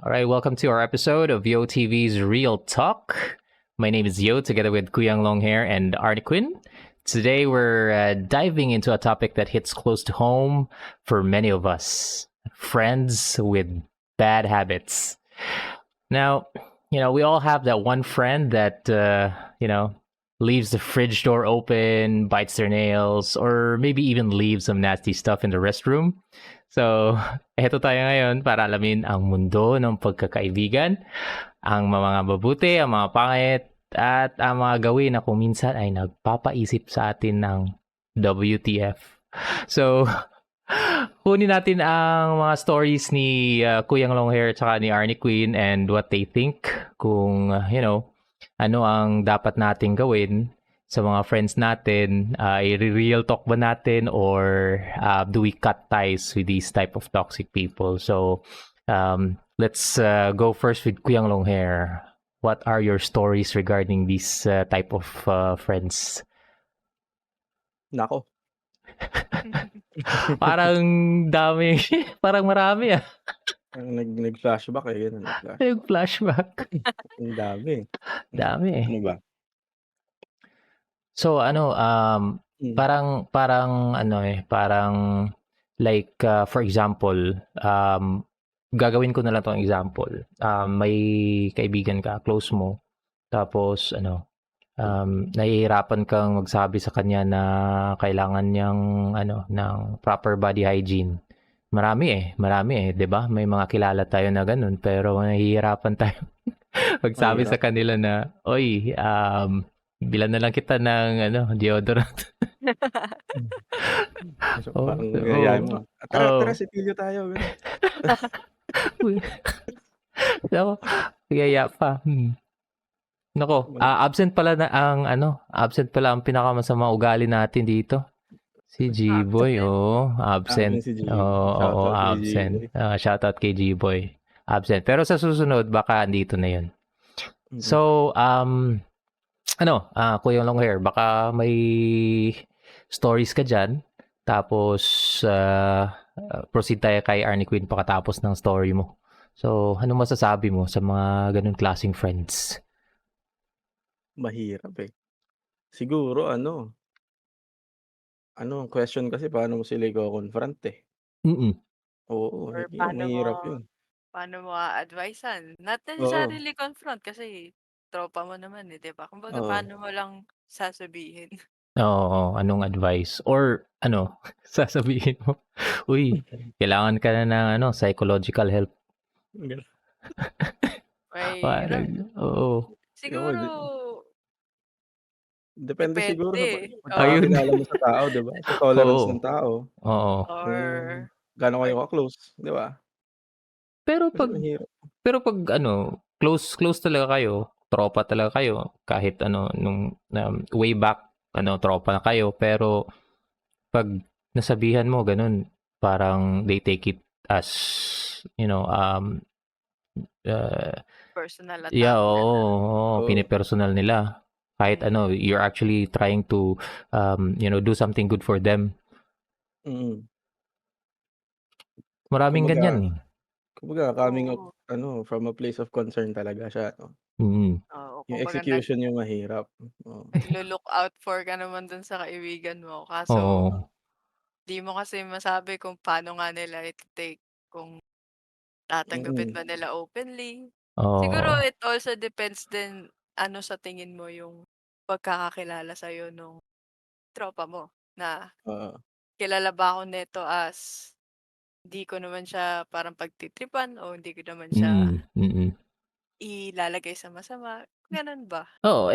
All right, welcome to our episode of Yo TV's Real Talk. My name is Yo, together with Kuyang Longhair and Arnie Quinn. Today, we're diving into a topic that hits close to home for many of us: friends with bad habits. Now, we all have that one friend that, leaves the fridge door open, bites their nails, or maybe even leaves some nasty stuff in the restroom. So, eto tayo ngayon para alamin ang mundo ng pagkakaibigan, ang mga mabuti, ang mga pangit, at ang mga gawin na kung minsan ay nagpapaisip sa atin ng WTF. So, kunin natin ang mga stories ni Kuyang Longhair at saka ni Arnie Queen and what they think kung, ano ang dapat nating gawin sa mga friends natin. I-real talk ba natin or do we cut ties with these type of toxic people? So, let's go first with Kuyang Longhair. What are your stories regarding these type of friends? Nako. Parang dami, parang marami Parang nag-flashback, eh, gano'n, nag-flashback. Nag-flashback. Ang dami. Dami, eh. Ano ba? So Hmm. parang ano, parang like, for example, gagawin ko na lang 'tong example. May kaibigan ka, close mo, tapos nahihirapan kang magsabi sa kanya na kailangan niyang ng proper body hygiene. Marami, 'di ba? May mga kilala tayo na gano'n, pero nahihirapan tayo magsabi sa Mahirap. kanila na, "Uy, bilhan na lang kita ng deodorant." So, Oo, parang oo, yayain mo, "Tara, oo. tara sipilyo tayo," gano'n. Uy, naku, yaya pa, Naku, absent pala ang pinakamasamang ugali natin dito. Si G-Boy, Absent. Absent absent. si G-Boy. Oo, Shoutout kay absent. G-Boy. Shoutout kay G-Boy. Absent. Pero sa susunod, baka andito na yun. Mm. So, Kuya Longhair, baka may stories ka dyan. Tapos, proceed tayo kay Arnie Quinn pagkatapos ng story mo. So, ano masasabi mo sa mga ganun klaseng friends? Mahirap, eh. Siguro ang question kasi paano mo sila iko-confront, eh. Mm. Oo, Or yun mahirap yun. paano mo a-advice-an? Not Oo, necessarily confront kasi tropa mo naman, 'di ba? Kumbaga oo. paano mo lang sasabihin. Oo, anong advice? Or sasabihin mo, "Uy, kailangan ka na ng psychological help." Gano'n. Mahirap. Parang oo. Ewan ko, Siguro depende siguro sa depende, oo. Ayun. pagkakakilala mo sa tao, 'di ba? Sa tolerance Oo, ng tao, oo. kung Or gaano or kayo ka-close, 'di ba? Pero Kasi 'pag mahirap. pero 'pag close close talaga kayo, tropa talaga kayo, kahit nung way back tropa na kayo, pero 'pag nasabihan mo gano'n, parang they take it as, uh personal yeah, attack, oo, gano'n. oo, Oo, pinipersonal nila. Kahit Mm. you're actually trying to, do something good for them. mm. Maraming Kumbaga ganyan, eh. kumbaga coming out Oo, from a place of concern talaga siya 'no. Mm. oo. Yung Kumbaga execution yung mahirap, oo. naglo-look out for ka naman dun sa kaibigan mo kaso Oo, di mo kasi masabi kung paano nga nila ite-take, kung tatanggapin Mm, ba nila openly. Siguro oo, it also depends din ano sa tingin mo yung pagkakakilala sa'yo nung tropa mo, na oo, kilala ba ako nito as di ko naman siya parang pagtitripan o hindi ko naman siya mm, mm. ilalagay sa masama, gano'n ba? Oo,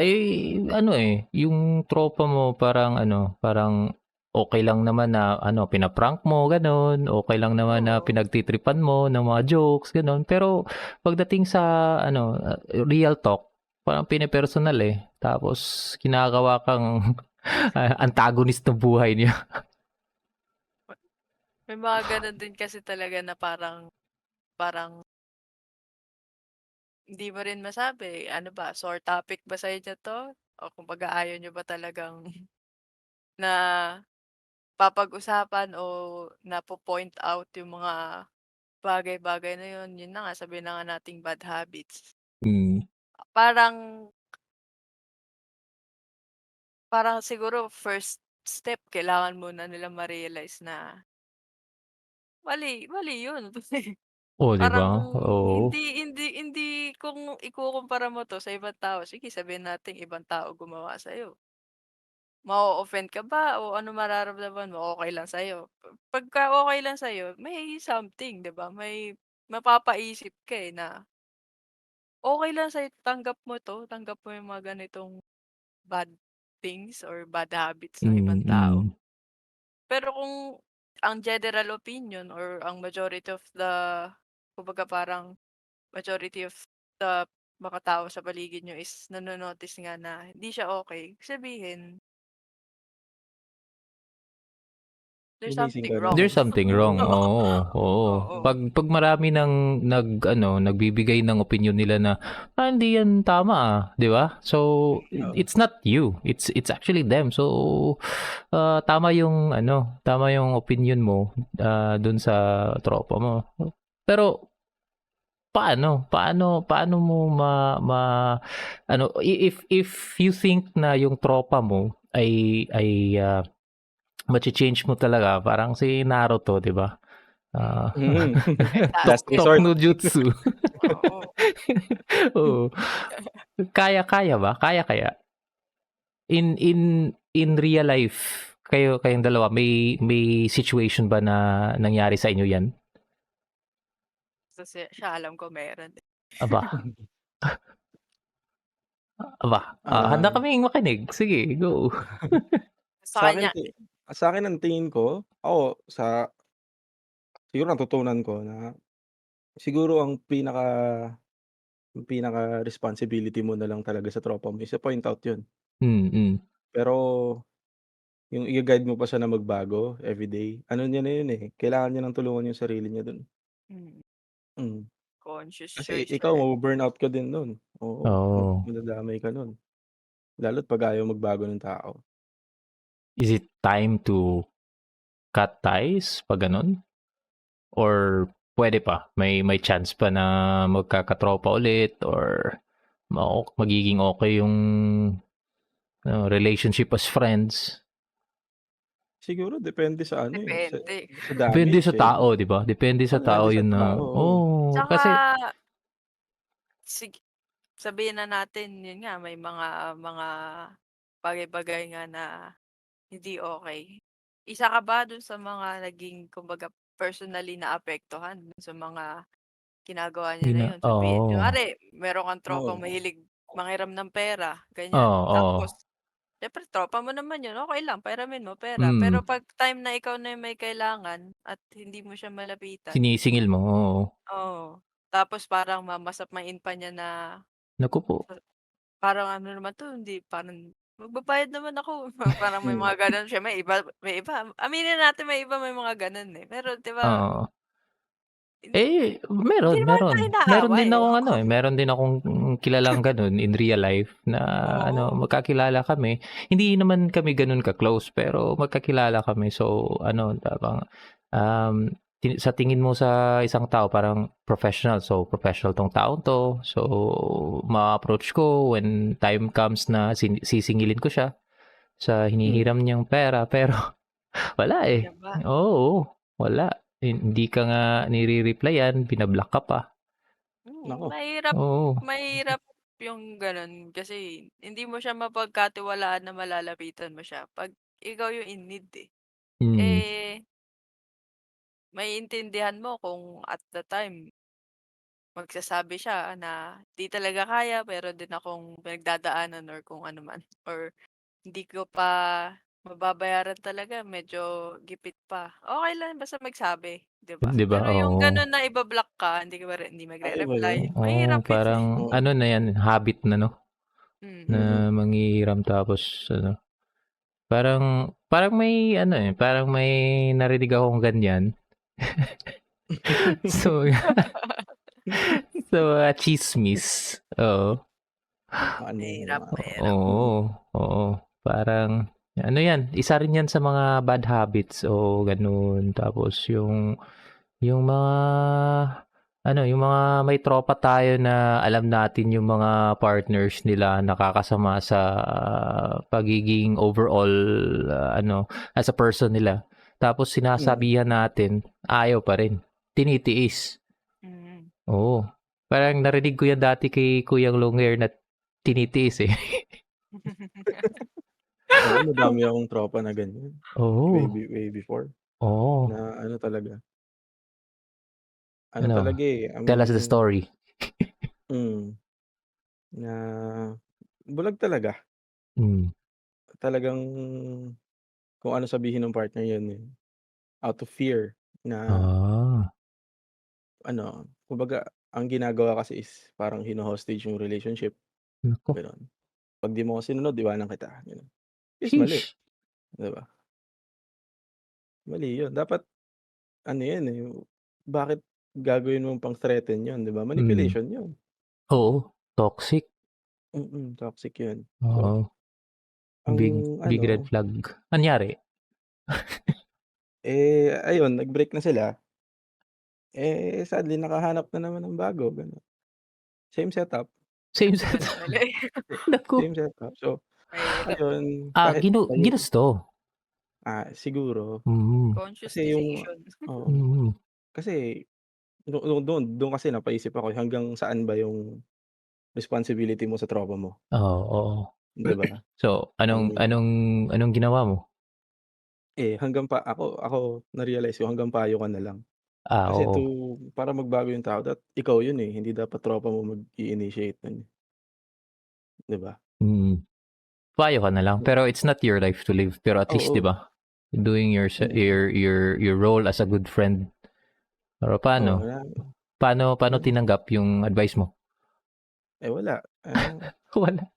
yung tropa mo parang parang okey lang naman na pina-prank mo gano'n, okey lang naman na Oo, pinagtitripan mo ng mga jokes gano'n. Pero pagdating sa real talk, parang pinipersonal, eh. Tapos ginagawa kang antagonist ng buhay niya. may mga gano'n din kasi talaga na parang parang hindi mo rin masabi, ano ba, sore topic ba sa inyo 'to o kumbaga ayaw niyo ba talagang na papag-usapan o napo-point out yung mga bagay-bagay na yun na nga sabihin na nga nating bad habits. Hmm. Parang parang siguro first step kailangan muna nilang ma-realize na mali yun. Oh, 'di ba? Parang Oo. hindi kung ikukumpara mo 'to sa ibang tao, sige sabihin nating ibang tao gumawa sa'yo, ma-o-offend ka ba o ano mararamdaman mo, okey lang sa'yo. Pagka okey lang sa'yo may something 'di ba, may mapapaisip ka, na okey lang sa'yo tanggap mo 'to, tanggap mo yung mga ganitong bad things or bad habits ng ibang tao. Mm. Pero kung ang general opinion or ang majority of the kumbaga parang majority of the mga tao sa paligid niyo is nano-notice nga na hindi siya okey, sabihin, there's Gumising something ka na. There's wrong. something wrong, Oo, oo, oo. oo. 'Pag marami ng nagbibigay ng opinyon nila na, hindi yan tama, 'di ba? So, Oo. it's not you, it's actually them. So, tama yung tama yung opinyon mo, dun sa tropa mo. Pero paano mo if you think na yung tropa mo ay mache-change mo talaga parang si Naruto, 'di ba? Ah, Last Exactly, Tok resort. no Jutsu. oo. Oo. Kaya ba? Kaya kaya? In real life, kayong dalawa may situation ba na nangyari sa inyo 'yan? Kasi siya alam ko meron, eh. Aba, aba, handa Ah, kaming makinig. Sige, go. Sa sa'kin kanya sa'kin ang tingin ko, ako siguro natutunan ko na siguro ang pinaka responsibility mo na lang talaga sa tropa mo is i-point out yun. Mm. Pero yung i-ga-guide mo pa siya na magbago everyday, ano niya na yun, eh, kailangan niya ng tulungan yung sarili niya dun. mm, Mm. conscious Kasi choice ikaw siya, eh. mabu-burnout ka din nun, oo, Oo. madadamay ka nun, lalo't 'pag ayaw magbago ng tao. Is it time to cut ties 'pag gano'n? Or puwede pa, may chance pa na magkakatropa ulit or magiging okey yung, relationship as friends? Siguro depende sa ano, eh, sa Depende. sa Depende damage, sa eh, 'no? tao, 'di ba? Depende sa Depende tao sa yun na tao, oo. oo, Tsaka kasi sige sabihin na natin yun nga may mga bagay-bagay nga na hindi okey. Isa ka ba dun sa mga naging kumbaga personally naapektuhan dun sa mga ginagawa niya na yun? oo. Kunwari meron kang tropang Oo, mahilig manghiram ng pera, ganyan. Oo, Tapos oo. siyempre tropa mo naman yun, okey lang pairamin mo pera. Mm. Pero 'pag time na ikaw na yung may kailangan at hindi mo siya malapitan, Sinisingil mo, oo. oo. Tapos parang mamasamain pa niya na Naku po. parang ano naman 'to, hindi parang magbabayad naman ako, parang may hmm, mga gano'n siya. May iba aminin natin may iba may mga gano'n, eh. Pero 'di ba, Oo. hindi hindi Meron, naman kita meron. Meron inaaway, din akong oo. meron din akong kilalang gano'n in real life na Oo, magkakilala kami. Hindi naman kami gano'n ka-close pero magkakilala kami. So parang, um, sa tingin mo sa isang tao parang professional. So, professional 'tong taong 'to. So, ma-a-approach ko when time comes na sisingilin ko siya sa hmm, hinihiram niyang pera pero wala, 'di eh. ba? Oo, wala. Hindi ka nga nire-replyan, bina-block ka pa. naku, Mahirap Oo. mahirap yung gano'n kasi hindi mo siya mapagkatiwalaan na malalapitan mo siya 'pag ikaw yung in need, eh. Mm. Eh, maiintindihan mo kung at the time magsasabi siya na, "Di talaga kaya meron din akong pinagdadaanan," or kung ano man, or hindi ko pa mababayaran talaga medyo gipit pa. Okey lang basta magsabi, 'di ba? 'Di ba? Pero yung Oo. gano'n na iba-block ka, hindi ay iba yun, magre-reply, Oo, mahirap yun, eh. parang oo, na 'yan, habit na 'no, mm. na manghihiram tapos parang may parang may narinig akong ganyan. So, sa mga tsismis, oo. Mahirap, mahirap. Oo, oo. Parang 'yan, isa rin 'yan sa mga bad habits o gano'n. Tapos yung Yung mga ano, yung mga may tropa tayo na alam natin yung mga partners nila nakakasama sa pagiging overall as a person nila. Tapos Mm. sinasabihan natin, ayaw pa rin. Tinitiis. Mm. Oo. Parang narinig ko yan dati kay Kuyang Longhair na tinitiis eh. Oo, madami akong tropa na ganyan. Oo. Way before Oo. na ano talaga, ano Ano? talaga, eh, Tell us the story. hmm, na bulag talaga. Mm. Talagang kung ano sabihin ng partner yun, eh, out of fear na Ah. ano, kumbaga ang ginagawa kasi is parang hino-hostage yung relationship, Naku. gano'n. 'Pag 'di mo ako sinunod iwanan kita, gano'n. Is mali, Sheesh. 'di ba? Mali yun. Dapat ano yan, eh, bakit gagawin mong pang-threaten yun, 'di ba? Mm. Manipulation yun. Oo. Toxic. Toxic yun. So, Oo. ang Big red ano, flag. Anyari? ayun nag-break na sila, sadly nakahanap na naman ng bago, gano'n. Same setup, Same Gano'n setup. pala, eh. Naku. same setup. So, Mahirap. ayun kahit tahimik Ginusto. siguro Conscious kasi yung decision. oo, Mm. kasi dun kasi napaisip ako hanggang saan ba yung responsibility mo sa tropa mo, Oo, oo. 'di ba? So, I anong mean, anong anong ginawa mo? hanggang pa ako na-realize ko hanggang payo ka na lang. Kasi Oo. para magbago yung tao ikaw yun, eh, hindi dapat tropa mo mag-i-initiate nun, eh, 'di ba? Mm. Payo ka na lang, pero it's not your life to live. Pero at least 'di Oo, ba, doing mm. your role as a good friend. Pero Oo, paano? Paano yun tinanggap yung advice mo? wala, Wala.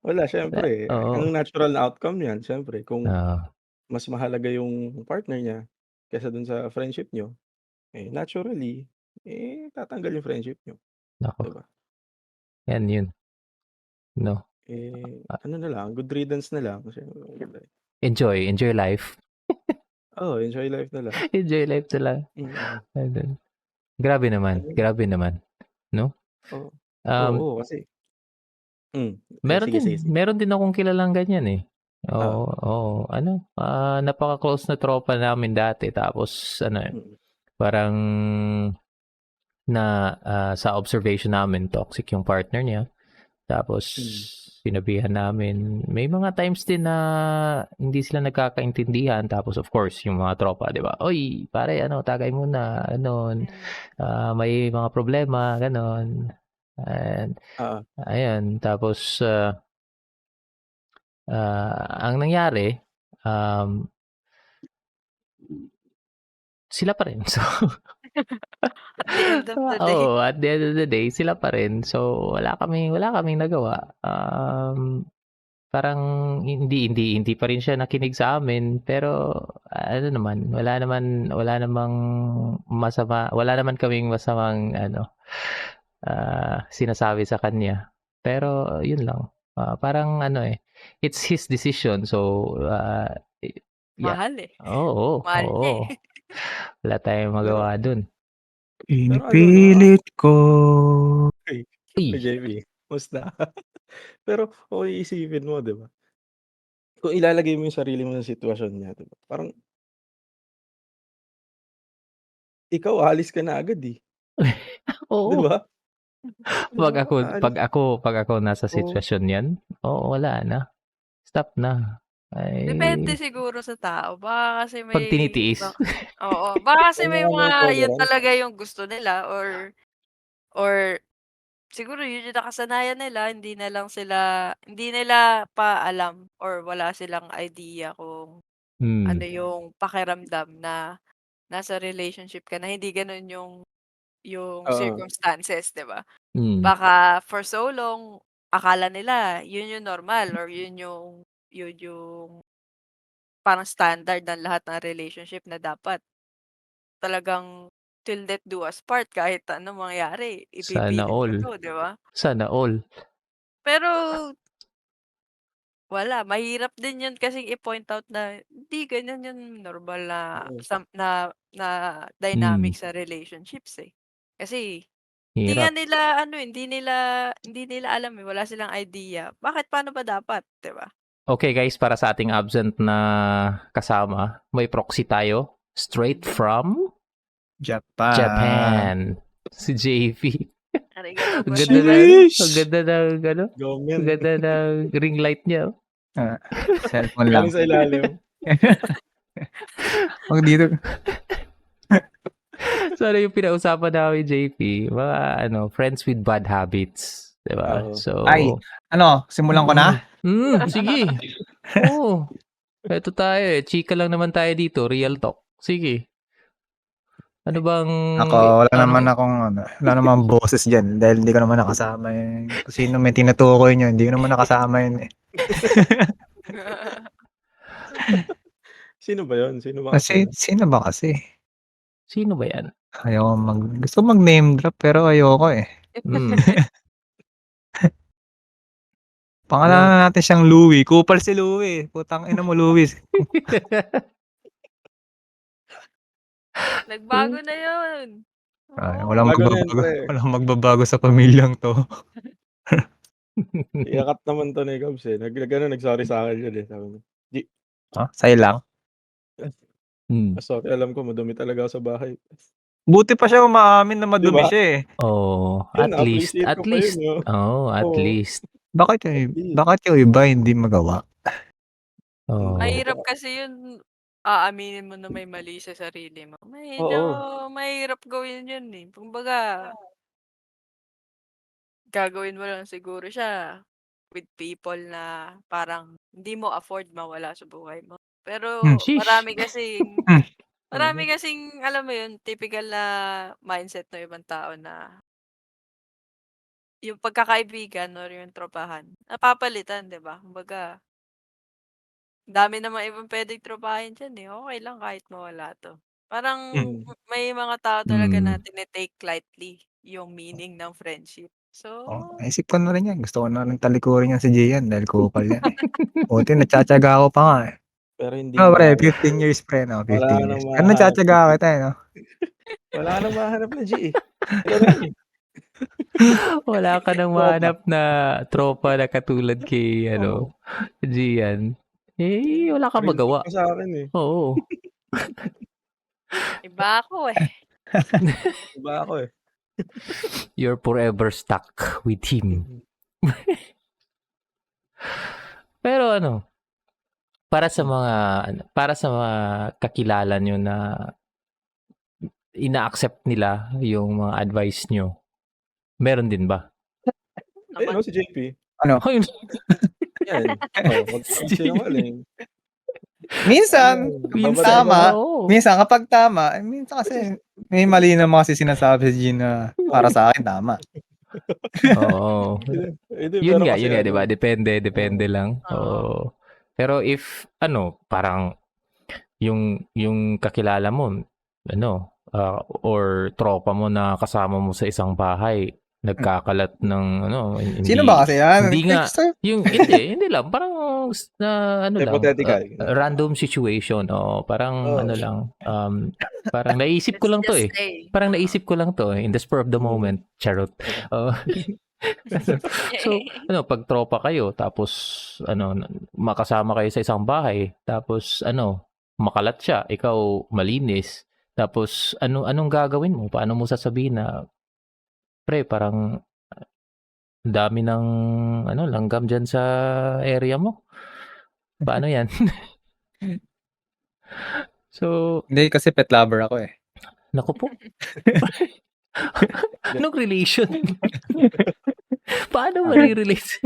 wala Wala. siyempre Oo. ang natural na outcome niyan siyempre kung Oo. mas mahalaga yung partner niya kaysa dun sa friendship niyo, naturally, tatanggal yung friendship niyo, Naku, 'di ba? yan yun, 'no? Ah, Ano na lang, good riddance na lang siyempre. enjoy life. Oo, enjoy life na lang. Enjoy life na lang. Mm. Ayun. Ano Grabe naman, 'no? oo, Um, oo kasi sige, sige, sige. meron din akong kilalang ganyan, eh. Oo, Oo, oo. Napaka-close na tropa namin dati tapos mm, parang sa observation namin toxic yung partner niya. Tapos mm. sinabihan namin. May mga times din na hindi sila nagkakaintindihan tapos of course yung mga tropa, 'di ba? "Uy, pare tagay muna." Gano'n. Mm. May mga problema, gano'n. And Oo, ayun, tapos, ang nangyari, um, sila pa rin. So, At the end of the day. oo, at the end of the day, sila pa rin. So, wala kaming nagawa. Parang hindi pa rin siya nakinig sa amin, pero ano naman, wala naman kaming masamang sinasabi sa kanya. Pero yun lang, parang it's his decision. So, yeah. Mahal, eh. Oo, Mahal niya, oo. eh. Wala tayong pero magawa dun. ano 'no, Pinipilit ko. okey. Uy, Uy, JP, kamusta? Pero kung iisipin mo 'di ba, kung ilalagay mo yung sarili mo sa sitwasyon niya 'di ba, parang ikaw aalis ka na agad, 'di oo. ba? 'Di ba, aalis Pag ako nasa oo, sitwasyon 'yan, oo, wala na. Stop na. Depende Ay, siguro sa tao. Baka kasi 'pag may tinitiis. ibang oo, baka kasi may may mga low mga yun tolerance. talaga yung gusto nila or siguro yun yung nakasanayan nila, hindi nila pa alam or wala silang idea kung ano Hmm. yung pakiramdam na nasa relationship ka na hindi gano'n yung Oo, circumstances, 'di ba? Hmm. Baka for so long akala nila yun yung normal or yun yung parang standard ng lahat ng relationship na dapat talagang till death do us part kahit anong mangyari Sana ipipilit mo all. 'to, 'di ba? Sana all. Pero wala. Mahirap din 'yun kasing i-point out na hindi ganyan 'yung normal na Oo. na Hmm, dynamic sa relationships, eh. Kasi hindi nga hirap. nila ano, hindi nila alam, eh, wala silang idea. Bakit paano ba dapat, 'di ba? Okay guys, para sa ating absent na kasama, may proxy tayo straight from Japan. Japan. Si JP. Arigatou Ang ganda ng ano, gozaimasu. ang ganda ng ano, ang Gomen. ganda ng ring light niya. Ah, cellphone lang. Galing sa ilalim. Wag dito. So ano yung pinausapan namin, JP? Mga ano, friends with bad habits. Diba? Oo. So, Ay, ano, simulan ko na? sige. Oo. Eto tayo eh. Chika lang naman tayo dito. Real talk. Sige. Ano bang... Ako, wala ano? naman akong, wala namang boses dyan dahil hindi ko naman nakasama yun. Kung sino may tinutukoy nyo, hindi ko naman nakasama yun eh. Sino ba yun? Sino ba Kasi, kasi? sino ba kasi? Sino ba yan? Gusto mag-name drop pero ayoko eh. Mm. Pangalanan natin siyang Louie. Kupal si Louie. Putang ina mo, Louie. Nagbago na 'yun. Ay, Oo. walang Bago na yan, magbabago. pre. Walang magbabago sa pamilyang to. Iyakat naman to ni Cubs eh. Nag-sorry sa akin yun eh. Sabi niya, Sa'yo lang. sorry, alam ko madumi talaga ako sa bahay. Buti pa siya umaamin na madumi Diba? siya eh. Oh, Yun, at least. na-appreciate At ko pa least. yun, no? Oh, at Oo. least. Bakit yung iba hindi magawa? Oh. Mahirap kasi 'yun, aaminin mo na may mali sa sarili mo. Medyo Oo. mahirap gawin 'yun, eh. Kumbaga gagawin mo lang siguro siya with people na parang hindi mo afford mawala sa buhay mo. Pero Sheesh. marami kasing alam mo 'yun, typical na mindset ng ibang tao na yung pagkakaibigan or yung tropahan napapalitan, 'di ba? Kumbaga, dami namang ibang puwedeng tropahin diyan, eh, okey lang kahit mawala 'to. Parang Mm. may mga tao talaga na tine-take lightly yung meaning ng friendship. So, Naisip ko na rin yan. Gusto ko na rin talikurin yan si Gian dahil kupal yan eh. Buti natsyatsaga ako pa nga eh. Pero hindi Pre, mahal. 15 years pre, no? 15 Wala ka years. nang Pero mahanap. natsyatsaga kita eh, no? Wala ka nang mahanap na G eh. Ganun eh. Wala ka nang mahanap na tropa na katulad kay, Oo. Gian. Eh, wala kang Real talk magawa. ka sa akin eh. Oo. iba ako, eh. Iba ako eh. You're forever stuck with him. Pero para sa mga kakilala nyo na ina-accept nila yung mga advice nyo, meron din ba? Ayun no, si JP. Ayun. Yan. Wag kang sinungaling. Minsan, Babad tama. Oo. Minsan kapag tama, minsan kasi may mali naman kasi sinasabi si Gian na para sa akin tama. Oo. Yun nga, 'di ba? Depende lang. Oo. Oo. Pero if parang yung kakilala mo, or tropa mo na kasama mo sa isang bahay, nagkakalat ng hindi, Sino ba kasi yan? hindi nga yung hindi lang parang Hypothetical. random situation parang Oo. lang parang naisip ko lang to Just eh. say. Parang naisip ko lang to in the spur of the moment. Charot. Oo. So, pag tropa kayo tapos makasama kayo sa isang bahay tapos makalat siya, ikaw malinis. Tapos anong gagawin mo? Paano mo sasabihin na pre parang dami ng langgam diyan sa area mo? Paano 'yan? So, Hindi kasi pet lover ako eh. naku po. Anong relation? Paano marirelate?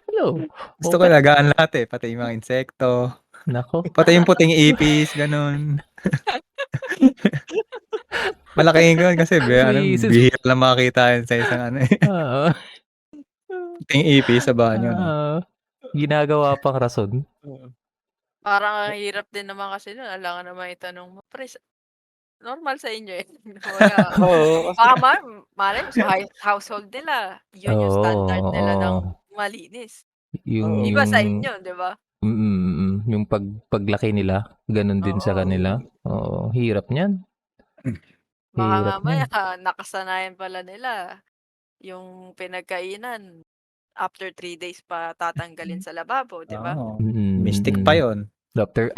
Hello. Gusto ko alagaan lahat eh, pati yung mga insekto. Nako. Pati yung puting ipis, ganun. Malaking yun kasi bihira lang makakita yun sa isang Oo. puting ipis sa banyo. No? Ginagawa pang rason. Parang ang hirap din naman kasi nun, alangan naman itanong mo, "Pre, normal sa inyo eh." Kumbaga, Oo. baka malay mo sa household nila, yun yung standard nila ng Oo. malinis. Yung Oo. Iba sa inyo, 'di ba? yung paglaki nila, ganun din sa Oo. kanila. Oo, hirap niyan. Baka Hirap mamaya niyan. nakasanayan pala nila yung pinagkainan after 3 days pa tatanggalin sa lababo, 'di ba? Oo. Mm, Mystic pa mm. yun.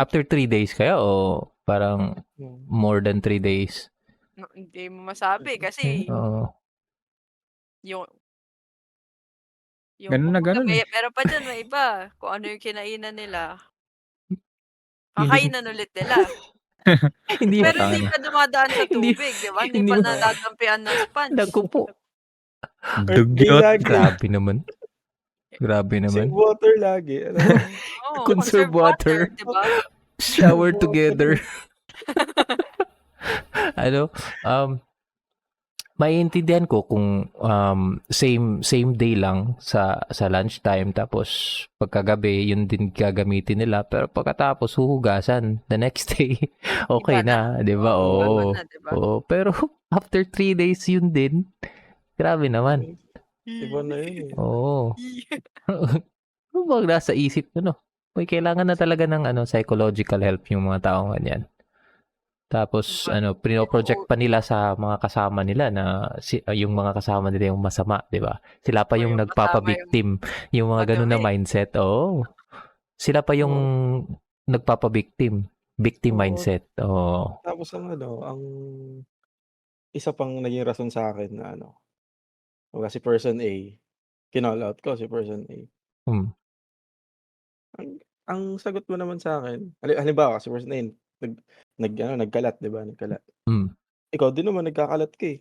After 3 days kaya o parang Hmm. more than 3 days? Hindi mo masabi kasi Oo. yung Ganun na kumbaga ganun eh. meron pa diyan may iba kung ano yung kinainan nila, Yun din kakainin ulit nila. hindi Pero Putang hindi ina. pa dumadaan sa hindi tubig, 'di ba? Hindi hindi pa mo nadadampian ng sponge. naku po. Earth day Dugyot. lagi. Grabe naman. Grabe Save naman. water lagi. Alam mo? Oo, Conserve conserve water, water. 'di ba? Shower Conserve together. water. Ano, maiintindihan ko kung same day lang sa lunchtime tapos pagkagabi yun din gagamitin nila pero pagkatapos huhugasan the next day okay Iba na. na, 'di ba? Oo, tama Oo. na, 'di ba? Oo, pero after 3 days yun din. Grabe naman. Iba na yun eh. Oo. Ano bang nasa isip no? May kailangan na talaga ng psychological help yung mga taong ganyan. Tapos Iba. pino-project pa nila sa mga kasama nila na yung mga kasama nila yung masama, 'di ba? Sila pa O yung yung kasama yung nagpapa-victim, yung mga ganun na madumi. mindset. Oo. Sila pa yung Oo. nagpapa-victim, victim Oo. mindset. Oo. Tapos ang isa pang naging rason sa akin na kumbaga si person A, kinall out ko si person A. Hmm. Ang sagot mo naman sa'kin, halimbawa si person A nagkalat, 'di ba, nagkalat. Hmm. Ikaw din naman nagkakalat ka, eh.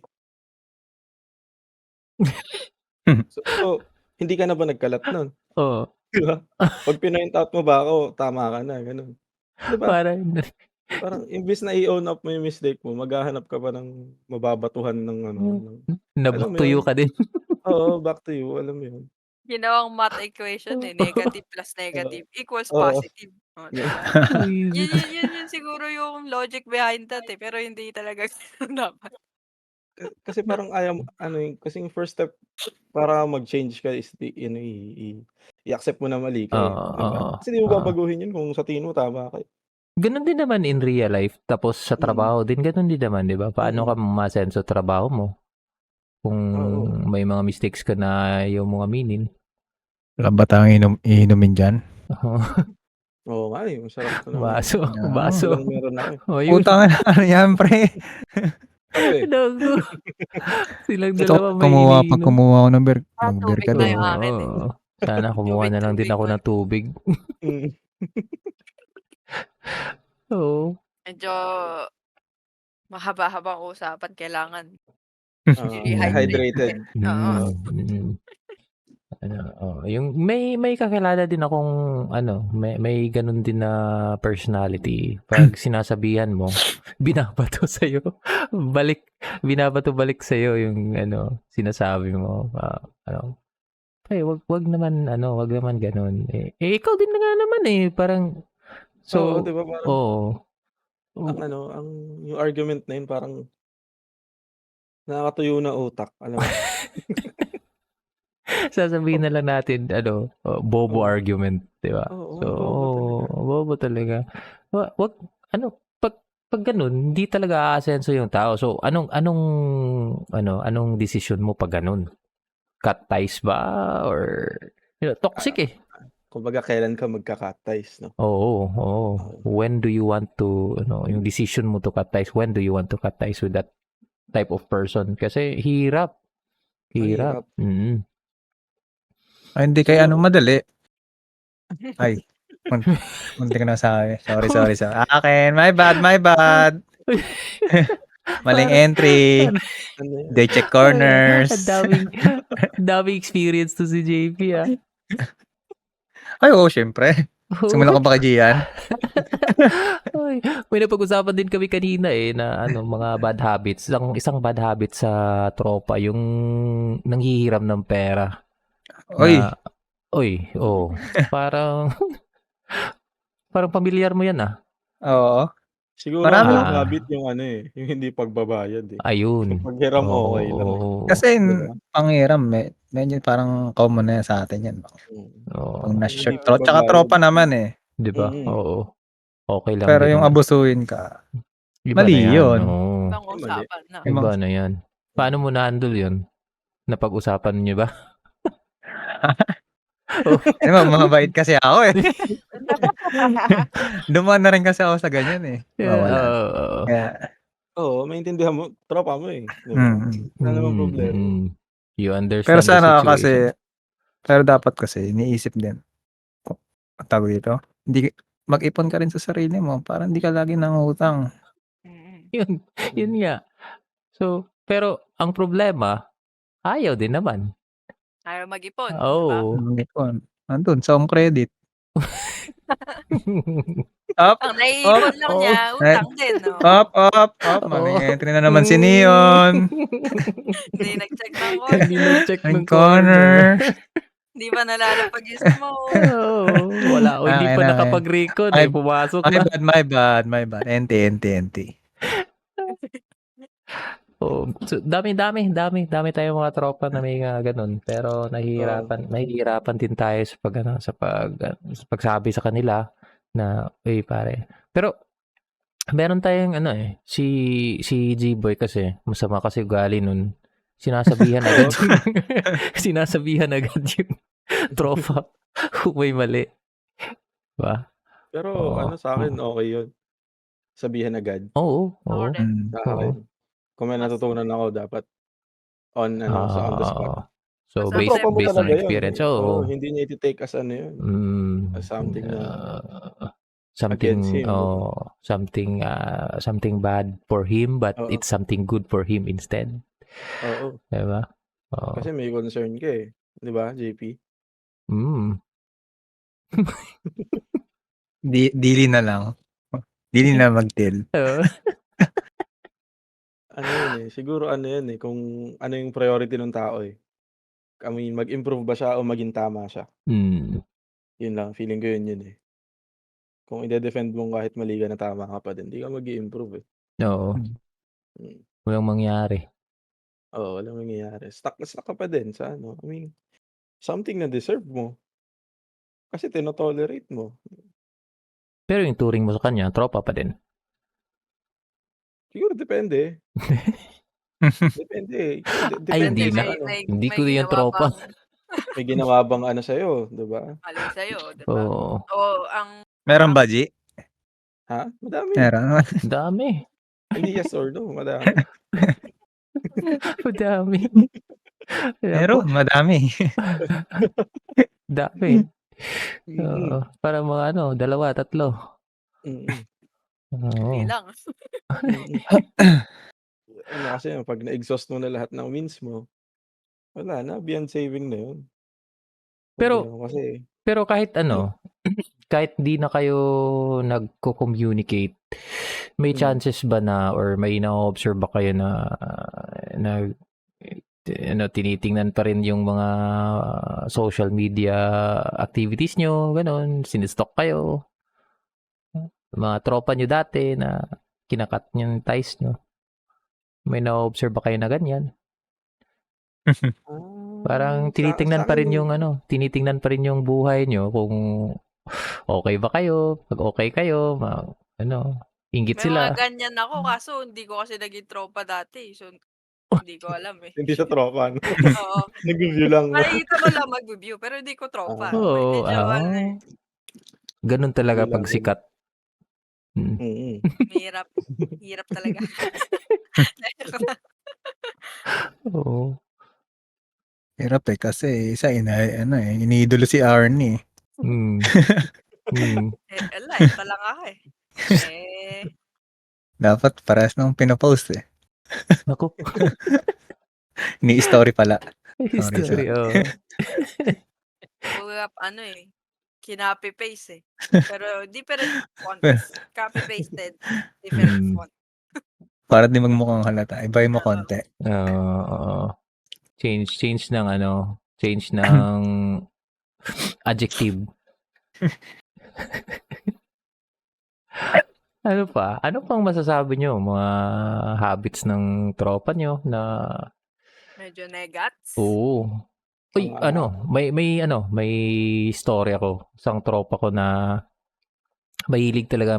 So, hindi ka na ba nagkalat nun? Oo. 'Di ba? 'Pag pinoint out mo ba ako, tama ka na, gano'n. 'Di ba? Parang Parang imbes na i-own up mo yung mistake mo, maghahanap ka pa ng mababatuhan ng alam na-back mo to you yun? ka din. Oo, back to you, alam mo yun? Ginawang math equation, eh, negative plus Oo, negative equals oo. positive. Oh, 'di ba? Yun siguro yung logic behind that, eh, pero hindi talaga ganun dapat. Kasi parang ayaw mo kasi yung first step para mag-change ka is i-accept mo na mali ka, eh, Oo, 'di ba? oo, Kasi di mo oo. babaguhin yun kung sa tingin mo tama ka, eh. Ganun din naman in real life tapos sa Mm, trabaho din ganun din naman, 'di ba? Paano ka mm. ma-sense sa trabaho mo kung Oo, may mga mistakes ka na ayaw mong aminin? Wala ba tayong iinumin dyan? oo nga, eh, masarap Baso, Oo. baso. meron ako, eh. Oh, yun. Putang ina, ano yan pre? Ako, eh. Naku. Silang Ito, dalawa may kumuha iniinom. ako ng beer. Ah, Mag-beer tubig ka na din. yung akin, eh. Oo. Sana kumuha na lang din Tubig, ako tubig ng tubig. Mm. Oo. Medyo mahaba-habang usapan kailangan Oo, i-rehydrate. hydrated. Oo. Mm. Yung may kakilala din akong may ganun din na personality. Pag sinasabihan mo, binabato sa'yo. Binabato balik sa'yo yung sinasabi mo. Wag naman ganun. Ikaw din na nga naman eh. Parang, Oo, so, 'di ba parang oo. ang yung argument na yun parang nakakatuyo ng utak, alam mo? Sasabihin na lang natin, bobo Oo, argument, di ba? oo, So, ang bobo talaga. bobo talaga. Wag, pag ganun, hindi talaga aasenso yung tao. So, anong desisyon mo pag ganun? Cut ties ba? Or, toxic Ah, eh. kumbaga kailan ka magka-cut ties, 'no? Oo, oo. Oo, When do you want to, yung decision mo to cut ties, when do you want to cut ties with that type of person? Kasi hirap. Hirap. mahirap. Mm. Ay, hindi kay Siguro madali. Ay, munti ka na sabi. Sorry. Akin, my bad. Maling Parang, entry. ano yan, They check Ang corners. daming experience to si JP ah. Ay, oo, syempre. Simulan ka ba kay Gian? Ay, may napag-usapan din kami kanina na mga bad habits. Isang bad habit sa tropa yung nanghihiram ng pera. Oy, Na, parang pamilyar mo yan ah. oo. siguro Marami bad Ah, habit yung yung hindi pagbabayad, eh. ayun. Yung paghiram okey lang, eh, Oo. Kasi 'di ba? panghiram, medyo parang common na yan sa atin yan. Oo. Pag Hindi na-short tsaka pagbabayad. tropa naman eh. Di ba? Mm. Oo. Okay lang Pero din. yung abusuhin ka, Iba mali na yan. yun. Oo. Ibang Mali. usapan na. Ibang- Iba na yan. Paano mo na-handle yun? Napag-usapan niyo ba? Di ba, mabait kasi ako eh. Dumaan na rin kasi ako sa ganyan eh. Wala. Oo. Kaya, Oo, maintindihan mo, tropa mo eh. Di ba? Wala namang problema. You understand pero the sana situation. kasi, pero dapat kasi, iniisip din. Tawag dito, hindi, mag-ipon ka rin sa sarili mo para hindi ka lagi nangutang. Yun nga. So, pero ang problema, ayaw din naman. Ayaw mag-ipon. Oo. Mag-ipon. Andun, sa home credit. Up, Ang naiipon lang niya, utang din. No? up. Money entry na naman si Neon. Hindi nag-check ng Hindi corner. nag-check ng Ng corner. Hindi pa nalalapag yung smoke. Oo. Wala. O, hindi pa Ay, nakapag-record ay, eh. Pumasok My na. bad. Ente. Oh, so, dami tayong mga tropa na may ganun. Pero nahihirapan din tayo sa pagsabi sa kanila na, pare. Pero meron tayong si G-Boy kasi masama kasi ugali nun. Sinasabihan agad yung tropa kung may mali. Diba? Pero sa akin okay yun. Sabihan agad. Oo. Ako rin. Sa akin. Kung may natutunan ako, dapat on the spot. So, Basta based tropa mo on talaga yun. experience. Oo, hindi niya iti-take as yun. As something na something against him. something bad for him, but Oo. it's something good for him instead. Oo. Diba? Oo. Kasi may concern ka eh. Di ba, JP? Dili na lang. Dili na mag-tell. Yun eh. Siguro yun eh. Kung ano yung priority ng tao eh. I mean, mag-improve ba siya o maging tama siya? Yun lang. Feeling ko yun eh. Kung ide-defend mo kahit mali ka na tama ka pa din, hindi ka mag-i-improve eh. Oo. Walang mangyari. Oo, walang mangyayari. Stuck ka pa din sa I mean, something na deserve mo. Kasi tinotolerate mo. Pero yung turing mo sa kanya, tropa pa din. Siguro depende. Depende eh. Ay, Depende hindi sa na. may Hindi ko may yan ginawa tropa. may ginawa bang sa'yo, di ba? Mali sa'yo, di ba? Oo. O, ang Meron ba, G? Ha? Madami. Meron. Dami. Hindi yes or no, madami. Madami. Meron, madami. Dami. Para mga 2, 3. hindi lang. Kasi pag na-exhaust mo na lahat ng wins mo, wala na, beyond saving na yun. Pero kahit kahit di na kayo nagko-communicate, may chances ba na or may na-observe ba kayo na tinitingnan pa rin yung mga social media activities nyo, ganun, sinistalk kayo? Mga tropa nyo dati na kinakat yung ties nyo. May na-observe ba kayo na ganyan? Parang tinitingnan pa rin yung buhay nyo kung okay ba kayo, pag okay kayo, inggit May sila. mga ganyan ako, kaso hindi ko kasi naging tropa dati. So, hindi ko alam eh. Hindi siya tropa, no? Oo. Nag-review lang. Nakikita ko lang mag-review, pero hindi ko tropa. Oo. Medyo Ganun talaga Review lang pag sikat. Hirap. Hirap talaga. Oo. Hirap eh, kasi isa iniidolo si Arnie. Wala, ito lang ako eh. Dapat parehas nung pinopost eh. Naku. Ni-story pala. History, Kinopy-paste eh. Pero different fonts. Copy-pasted, different font. Para di magmukhang halata. Ibahin mo konti. Change ng adjective. Ano pa? Ano pang masasabi nyo? Mga habits ng tropa nyo na medyo negats? Oo. Uy, may story ako. Isang tropa ko na mahilig talaga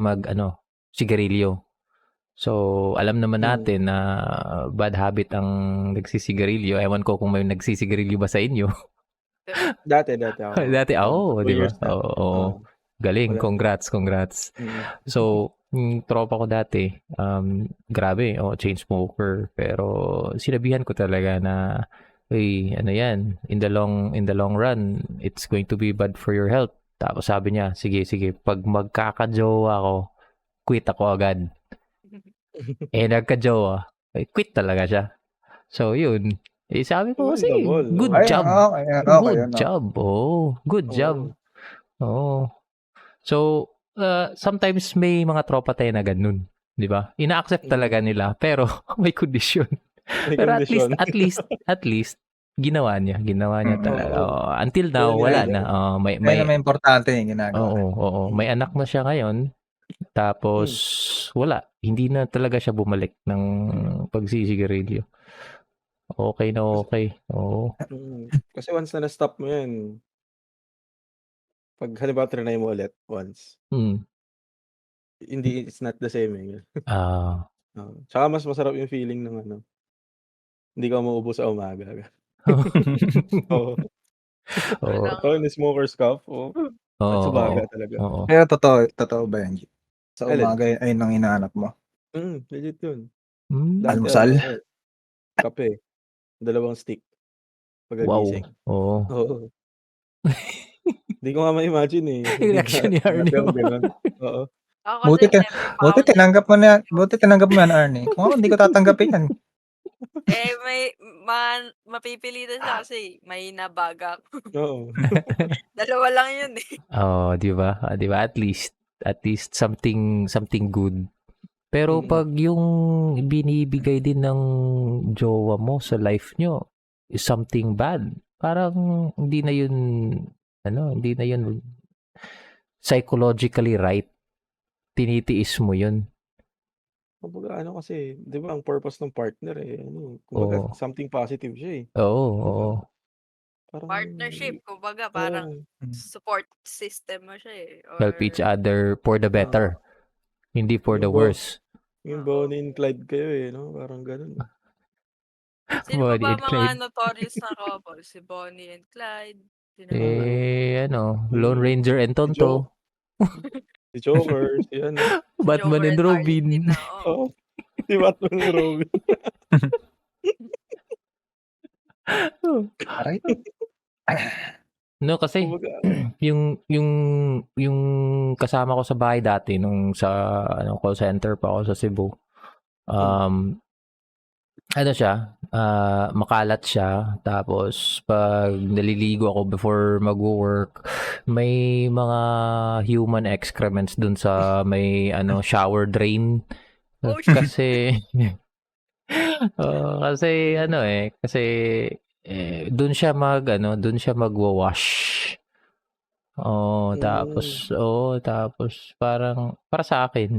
sigarilyo. So, alam naman natin na bad habit ang nagsisigarilyo. Ewan ko kung may nagsisigarilyo ba sa inyo. Dati ako. Dati, Couple di ba? years na. Oo. Galing, Wala. congrats. Mm. So, yung tropa ko dati, grabe, chain smoker. Pero sinabihan ko talaga na, ano yan, in the long run, it's going to be bad for your health. Tapos sabi niya, sige, pag magkakajowa ako, quit ako agad. Nagka-jowa, quit talaga siya. So, yun. Sabi ko kasi, good job. Good job. Good job. So, sometimes may mga tropa tayo na ganun. Di ba? Ina-accept talaga nila, pero may kondisyon. Pero at least, ginawa niya talaga. Until now, wala na. May importante yung ginagawa. Oo. May anak na siya ngayon. Tapos, wala. Hindi na talaga siya bumalik ng pagsisigarilyo. Okay na okay. Oo. Kasi once na na-stop mo yan, pag halimbawa trinay mo ulit once, hindi, it's not the same eh. Tsaka mas masarap yung feeling ng hindi ka mauubos sa umaga. Oo. Yung smoker's cough. Subaga talaga. Pero totoo ba yan? Sa umaga ay nang hinahanap mo? Legit yun. Almusal? Kape. 2 stick. Pagkagising. Wow. Oo. Hindi ko nga ma-imagine eh. Reaction ni Arnie. Oo. Buti tinanggap mo yan, Arnie. Kung ako, hindi ko tatanggapin yan. May mapipilitan siya kasi may nabagak. Oo. 2 lang yun eh. Di ba? At least something good. Pero pag yung binibigay din ng jowa mo sa life nyo is something bad, parang hindi na yun psychologically right. Tinitiis mo yun. Kumbaga kasi, di ba ang purpose ng partner kumbaga something positive siya eh. Oo. Parang, partnership, kumbaga parang support system mo siya eh. Help each other for the better. Hindi for the worse. Yung Bonnie and Clyde kayo eh, no? Parang ganun. Sino ba mga notorious na couple? Si Bonnie and Clyde. Lone Ranger and Tonto. Si Joker, si Batman and Robin. Si Batman and Robin. No, kasi yung kasama ko sa bahay dati nung sa call center pa ako sa Cebu. Makalat siya. Tapos pag naliligo ako before mag-work, may mga human excrements dun sa may shower drain. Kasi doon siya magwa-wash. Tapos parang para sa akin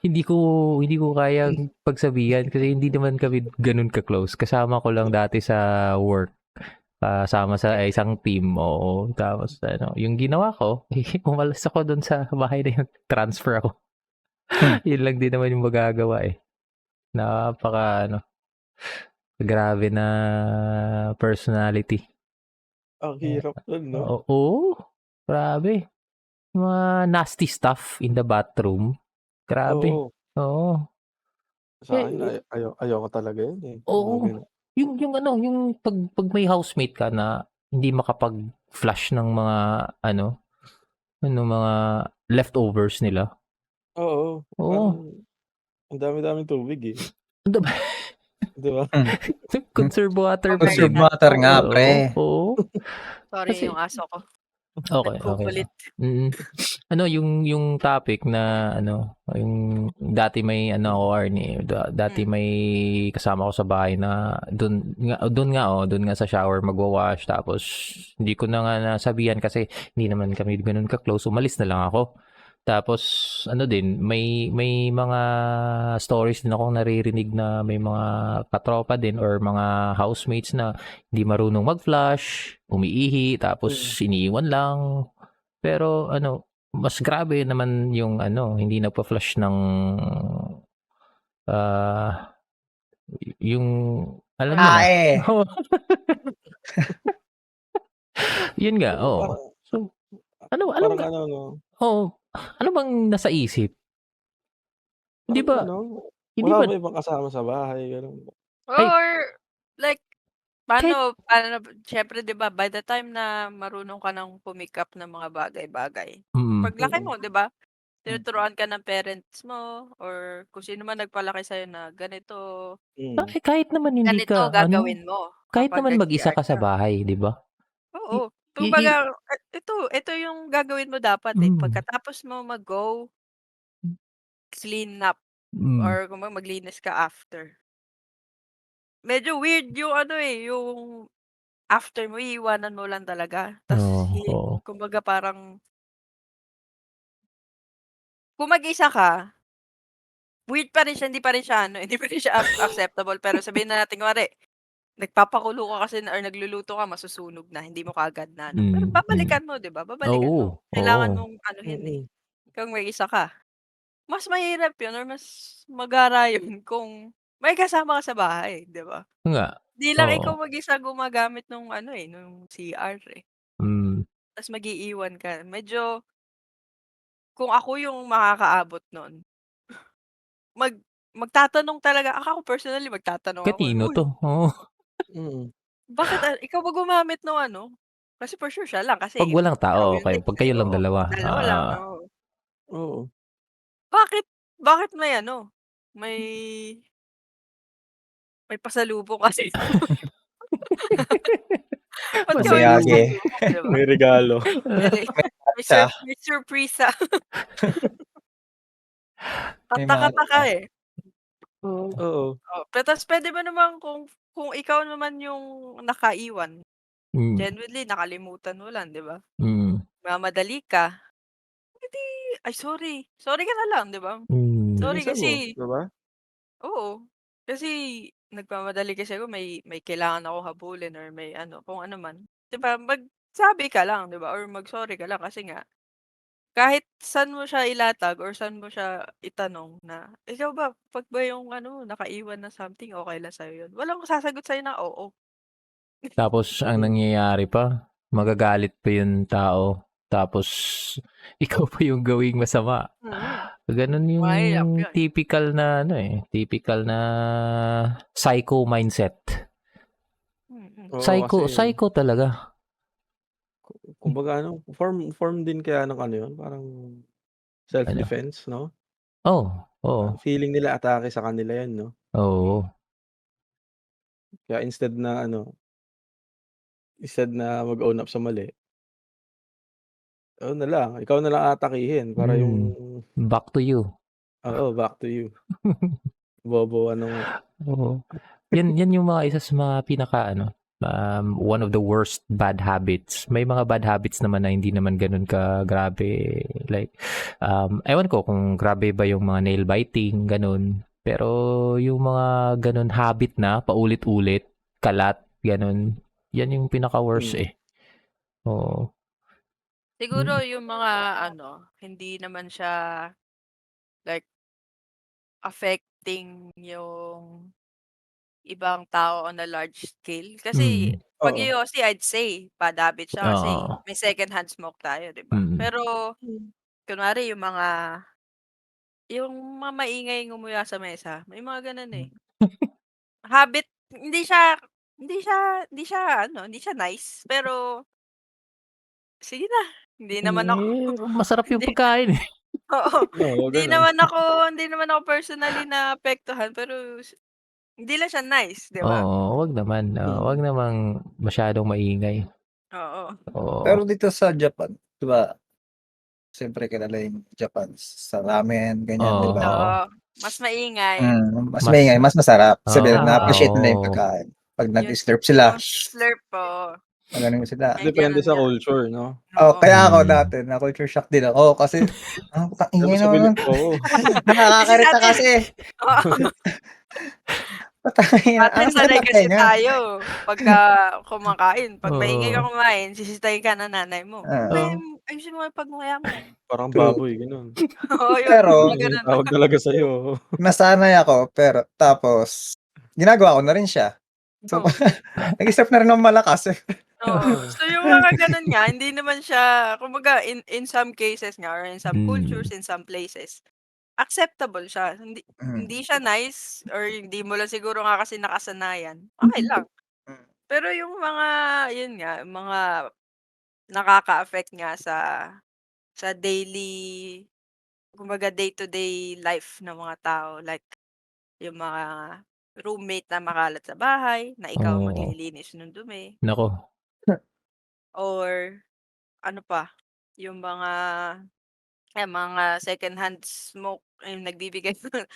hindi ko kayang pagsabihan kasi hindi naman kami ganun ka-close. Kasama ko lang dati sa work. Kasama sa isang team. Tapos yung ginawa ko, umalis ako doon sa bahay na yung transfer ako. Yun lang din naman yung magagawa eh. Grabe na personality. Ang hirap nun, no? Oo. Grabe. Mga nasty stuff in the bathroom. Grabe. Oo. Sa akin, ayaw ko talaga yun eh. Oo. Yung pag may housemate ka na hindi makapag-flush ng mga mga leftovers nila. Oo. Ang dami-daming tubig eh. Di ba? Conserve water. Conserve water nga, pre. Oo. Sorry, yung aso ko. Okay. Yung topic na yung dati may Arnie, dati may kasama ko sa bahay na doon nga sa shower magwa-wash, tapos hindi ko na nga nasabihan kasi hindi naman kami ganoon ka-close, umalis na lang ako. Tapos ano din, may mga stories din akong naririnig na may mga katropa din or mga housemates na hindi marunong mag-flush, umiihi, tapos iniiwan lang. Pero ano, mas grabe naman yung ano, hindi nagpa-flush ng yung alam mo na. Oo. Yun nga, Oo, oo. parang So, ano parang ba? ano 'no, Oo. Ano bang nasa isip? Hindi parang ba ano, hindi wala ba ba ibang kasama sa bahay gano'n? ay Or like kahit paano siyempre 'di ba by the time na marunong ka ng pu-pick up ng mga bagay-bagay, paglaki Mm. mo 'di ba, tinuturuan ka ng parents mo or kung sino man nagpalaki sa'yo na ganito, Mm. kahit naman hindi ganito ka ano, gagawin mo kahit kapag naman mag-isa nag-CR ka sa ka. bahay, 'di ba? I Oo, i i kumbaga ito yung gagawin mo dapat, eh, hmm, pagkatapos mo mag-go, clean up hmm, or kumbaga maglinis ka after. Medyo weird yung ano, eh, yung after mo iiwanan mo lang talaga ta's oo. kumbaga parang kung mag-isa ka, weird pa rin siya, hindi pa rin siya ano, hindi pa rin siya acceptable pero sabihin na natin kunwari nagpapakulo ka kasi or nagluluto ka masusunog na, hindi mo kaagad na ano, pero Hmm. babalikan mo 'di ba, babalikan Oo, mo. Kailangan oo. mong anuhin, eh, Mm. kung may isa ka. Mas mahirap yun or mas magara yun kung may kasama ka sa bahay 'di ba? Nga, 'Di lang oo. ikaw mag-isa gumagamit nung ano, eh, nung CR, eh, Hmm, ta's mag-iiwan ka. Medyo kung ako yung makakaabot nun, mag magtatanong talaga ako personally magtatanong ako, eh, kanino "Uy, 'to? Oo. Mm. bakit, ikaw ba gumamit nung ano?" Kasi for sure siya lang 'Pag kasi walang tao, ikaw yung okey. 'Pag next, kayo eh, lang oo, dalawa, dalawa lang, oo. Oo. Bakit bakit may ano, may pasalubong kasi ba't ka may Mayage. Pasalubong. pasalubong 'di ba? May regalo. May May matcha, may surpresa. may Kata-kata ka, matcha. eh. Oo. Oh, tas puwede mo naman kung ikaw naman yung nakaiwan, Hmm, genuinely nakalimutan mo lang 'di ba? mm, Nagmamadali ka, eh, di, "Ay sorry." Sorry ka na lang 'di ba? hmm. Sorry Bilisan mo, kasi 'di ba? oo, kasi nagmamadali kasi ako may kailangan akong habulin or may ano, kung ano man. 'Di ba magsabi ka lang 'di ba or mag-sorry ka lang kasi nga kahit saan mo siya ilatag or saan mo siya itanong na, "Ikaw ba 'pag ba yung ano nakaiwan ng something okey lang sa'yo yun?" Walang sasagot sa'yo na oo. Tapos ang Mm. nangyayari pa, magagalit pa yung tao, tapos ikaw pa yung gawing masama. Mm, Gano'n yung mahirap yun. typical na ano, eh, typical na psycho mindset. Oo, Psycho kasi psycho talaga. kumbaga ano, form din kaya ng ano yun, parang Ano? self-defense 'no? Oo, oo, Feeling nila atake sa kanila yan 'no? oo. Kaya instead na mag-own up sa mali, ano na lang, ikaw na lang aatakihin para yung Back to you. oo, back to you. Bobo ano nga. Oo. Yan yung mga isa sa mga pinaka-ano, one of the worst bad habits. May mga bad habits naman na hindi naman gano'n kagrabe, like, ewan ko kung grabe ba yung mga nail biting, gano'n. Pero yung mga gano'n habit na paulit-ulit, kalat, gano'n, yan yung pinaka-worst, Mm. eh. Oo. Siguro yung mga ano, hindi naman siya like affecting yung ibang tao on a large scale. Kasi Mm. 'pag Oo. yosi I'd say bad habit siya kasi Oo. may second hand smoke tayo 'di ba? Mm. Pero kunwari yung mga maingay ngumuya sa mesa, may mga gano'n, eh. Habit hindi siya ano, hindi siya nice, pero sige na, hindi naman ako Eh, masarap yung hindi pagkain, eh. oo, Oo, hindi gano'n. naman ako hindi naman ako personally naapektuhan pero hindi lang siya nice, 'di ba? Oo, wag naman, wag Mm. namang masyadong maingay. Oo, Oo. Pero dito sa Japan, 'di ba, siyempre kilala yung Japan sa ramen, ganyan, 'di Oo, ba? oo. oo, mas maingay. Mas Mas maingay, mas masarap. oo, Sabi na-a-appreciate nila yung oo. pagkain 'pag Yung nag-slurp sila. slurp, oo. Gano'n sila. May Depende gano'n sa nga. culture 'no? Kaya ako Hmm. dati na-culture shock din ako kasi putang Pero ingay sa naman. oo. Kasi Nakakairita dati kasi. oo, Putang ina, dati ang sakit sanay ng kasi tenga. tayo pagka kumakain, 'pag maingay ka Oo. kumain sisitahin ka ng nanay mo, Oo. ayusin mo nga yung pagmumukha mo." Parang True. baboy gano'n. Oo, yun Pero mga Yun yung gano'n. tawag talaga sa'yo. nasanay ako pero tapos ginagawa ko na rin siya. So, Oo. nag-isip na rin akong malakas, eh. Oo. So, yung mga gano'n nga hindi naman siya kumbaga in some cases nga or in some Hmm. cultures, in some places, acceptable siya. Hindi Mm. hindi siya nice or hindi mo lang siguro nga kasi nakasanayan, okey lang. Mm. Pero yung mga yun nga, mga nakaka-affect nga sa daily kumbaga day to day life ng mga tao like yung mga roommate na makalat sa bahay, na ikaw ang Oo. maglilinis nung dumi Naku. or ano pa, yung mga secondhand smoke, yung nagbibigay ng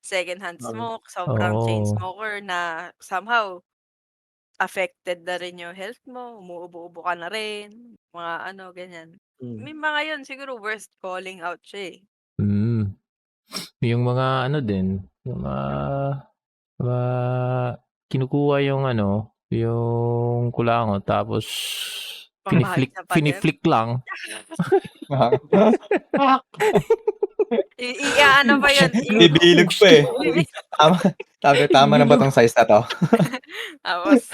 secondhand Oo. smoke, sobrang chain Oo. smoker na somehow affected na rin yung health mo, umuubo-ubo ka na rin, mga ano, ganyan. Hmm. May mga yun siguro worth calling out siya, eh. Hmm. Yung mga ano din, yung mga kinukuha yung ano, yung kulangot tapos Pambahag sa pader. fini-flick lang. I-aano pa yun, Bibilog pa, eh. bibi Tama tama na ba Bilog. 'tong size na 'to? tapos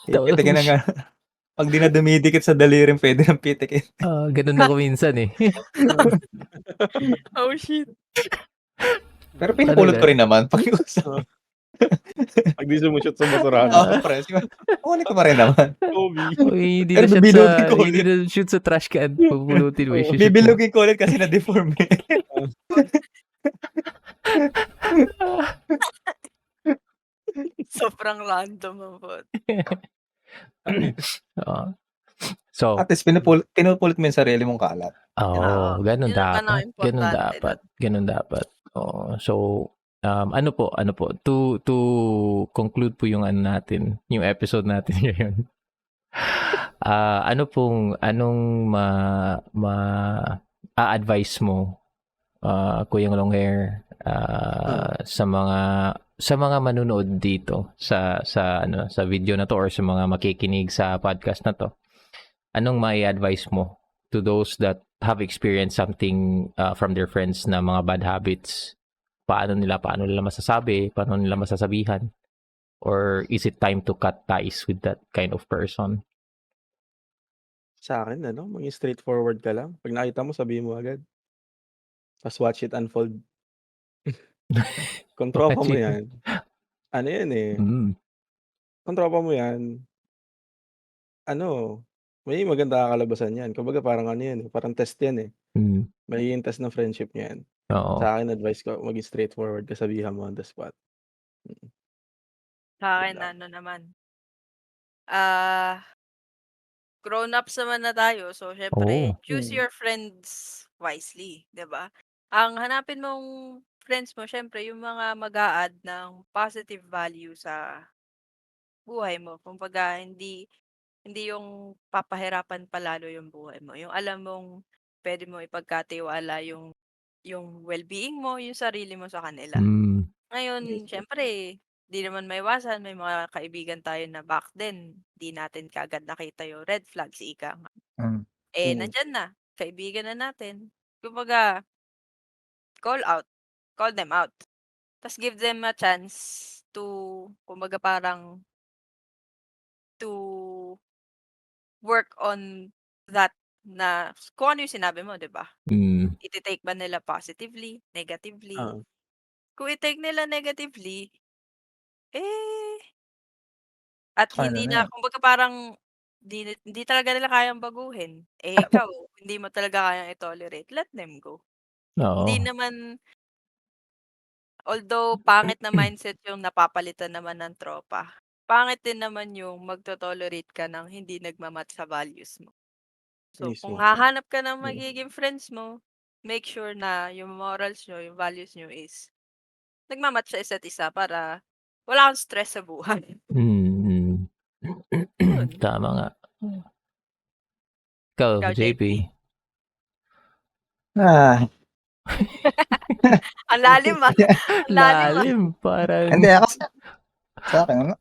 Pipitikin Tapos ng gano'n. 'Pag di na dumidikit sa daliri puwede ng pitikin. gano'n ako minsan, eh. oh shit. Pero Ano pinupulot na, ko rin naman pakiusap. Oo. 'Pag di sumu-shoot sa basurahan. Oo, pre, kukunin ko pa rin naman. Kobe. uy, hindi Pero na shoot bibilugin ko hindi ulit. na shoot sa trash can, pupulutin mo, Oo. i-sho-shoot mo. Bibilugin ko ulit kasi na-deform, eh. Sobrang random ang bot. Oo. So, At least pinupulot mo yung sarili mong kalat. Oo, oo, gano'n yun naman ang dapat, gano'n importante dapat, dun. gano'n dapat. Oo. So, ano po, to conclude po yung ano natin, yung episode natin ngayon. Anong ma-a-advice mo, Kuyang Longhair, Oo. sa mga manonood dito sa video na 'to or sa mga makikinig sa podcast na 'to? Anong mai-advice mo to those that have experienced something, from their friends na mga bad habits? Paano nila masasabi? Paano nila masasabihan? Or is it time to cut ties with that kind of person? Sa'kin ano, maging straightforward ka lang. 'Pag nakita mo sabihin mo agad. Ta's watch it unfold. Kung tropa Watch mo it. 'yan, ano 'yan, eh, Mm. kung tropa mo 'yan, ano, may maganda kakalabasan 'yan. Kumbaga parang ano 'yan, eh, parang test 'yan, eh. Mm. Magiging test ng friendship niyo 'yan. Oo. Sa'kin advice ko maging straightforward ka, sabihan mo on the spot. Mm, yun Sa'kin lang. ano naman, ah, grown-ups naman na tayo so siyempre Oo. choose Mm, your friends wisely, 'di ba? Ang hanapin mong friends mo siyempre yung mga mag-a-add ng positive value sa buhay mo. Kumbaga hindi yung papahirapan pa lalo yung buhay mo, yung alam mong puwede mo ipagkatiwala yung well-being mo, yung sarili mo sa kanila. Hmm. Ngayon siyempre, 'di naman maiwasan may mga kaibigan tayo na back then 'di natin kaagad nakita yung red flags, ika nga. Hmm. Eh, mm. nandiyan na, kaibigan na natin. Kumbaga, call out, call them out. Ta's give them a chance to kumbaga parang to work on that na kung ano yung sinabi mo, 'di ba? Mm. Ite-take ba nila positively, negatively? Oo, Kung i-take nila negatively, eh at Ano hindi na na yan, kumbaga parang hindi talaga nila kayang baguhin, eh, ikaw hindi mo talaga kayang i-tolerate, let them go. Hindi Oo. naman although pangit na mindset yung napapalitan naman ng tropa, pangit din naman yung magto-tolerate ka ng hindi nagma-match sa values mo. So, kung mismo. hahanap ka ng Mm, magiging friends mo, make sure na yung morals niyo, yung values niyo is nagma-match sa isa't isa para wala kang stress sa buhay. Mm. Yun. Tama nga. Ikaw, Ikaw, JP. Ah, Ang lalim ah. Ang lalim ah. Lalim, parang... hindi ako sa akin, ano?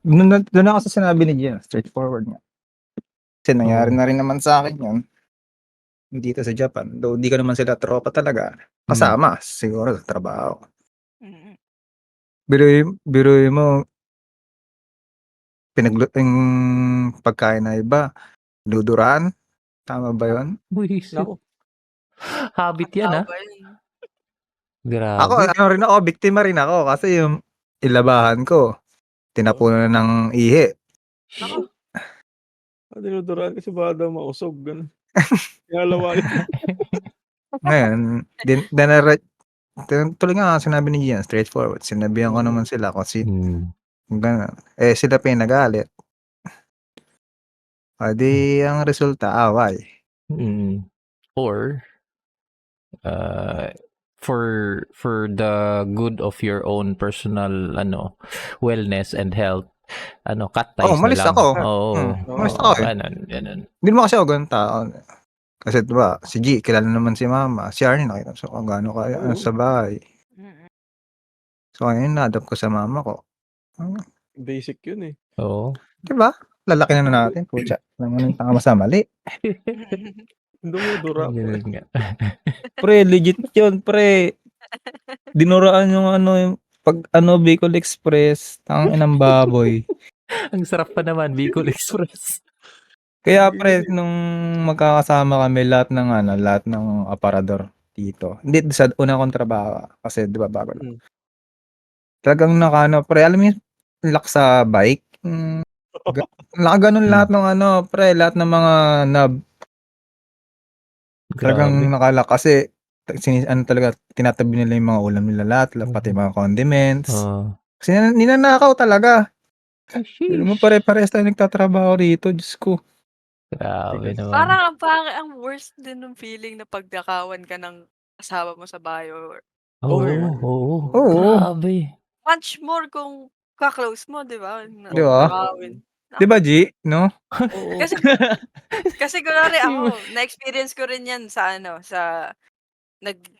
Doon ako sa sinabi ni Gian, straightforward nga. Kasi nangyari na rin naman sa akin yun dito sa Japan. Though di ko naman sila tropa talaga. Kasama, siguro sa trabaho. Mm. Biruin mo, yung pagkain na iba, luduraan. Tama ba yun? Buisit. Naku. Habit yan, Tao ha? ba yun? Ako, Grabe. ano rin ako, biktima rin ako kasi yung ilabahan ko, tinapunan ng ihi. Nako. Dinuduraan kasi baka daw mausog, gano'n. Kinalawanin. Ngayon, tuloy nga sinabi ni Gian, straightforward. Sinabihan ko naman sila kasi gano'n. Eh, sila pa yung nagalit. Di ang resulta, away. Or, for the good of your own personal wellness and health, cut ties na umalis lang. ako. Umalis ako eh. Ganun. Hindi naman kasi ako ganun tao. Kasi diba, si G, kilala naman si Mama. Si Arnie, nakita ko kung gaano kaya sa bahay. Mm. So, ayun, na-adapt ko sa mama ko. Basic yun eh. Oo. Diba? Lalaki na natin, pucha. Alam mo na yung tama sa mali. Dumudura. Ganun nga. Pre, legit yun, pre. Dinuraan yung yung Bicol Express, tang inang baboy. Ang sarap pa naman, Bicol Express. Kaya pre, nung magkakasama kami lahat ng aparador dito. Hindi sa una kong trabaho kasi 'di ba bago lang. Talagang pre, alam mo yung lock sa bike. Nakaganon lahat ng pre, lahat ng mga knob. Talagang nakalock kasi talaga tinatabi nila yung mga ulam nila lahat, pati mga condiments. Kasi ninanakaw talaga. Hindi mo pare-parehas tayo nagtatrabaho rito, Diyos ko. Grabe naman. Parang ang worst din ng feeling na pagdakawan ka ng asawa mo sa bahay or Oo. Grabe. much more kung ka-close mo, di ba? Di ba? Nakawin. Di ba, G? No? Kasi kunwari ako, na-experience ko rin yan sa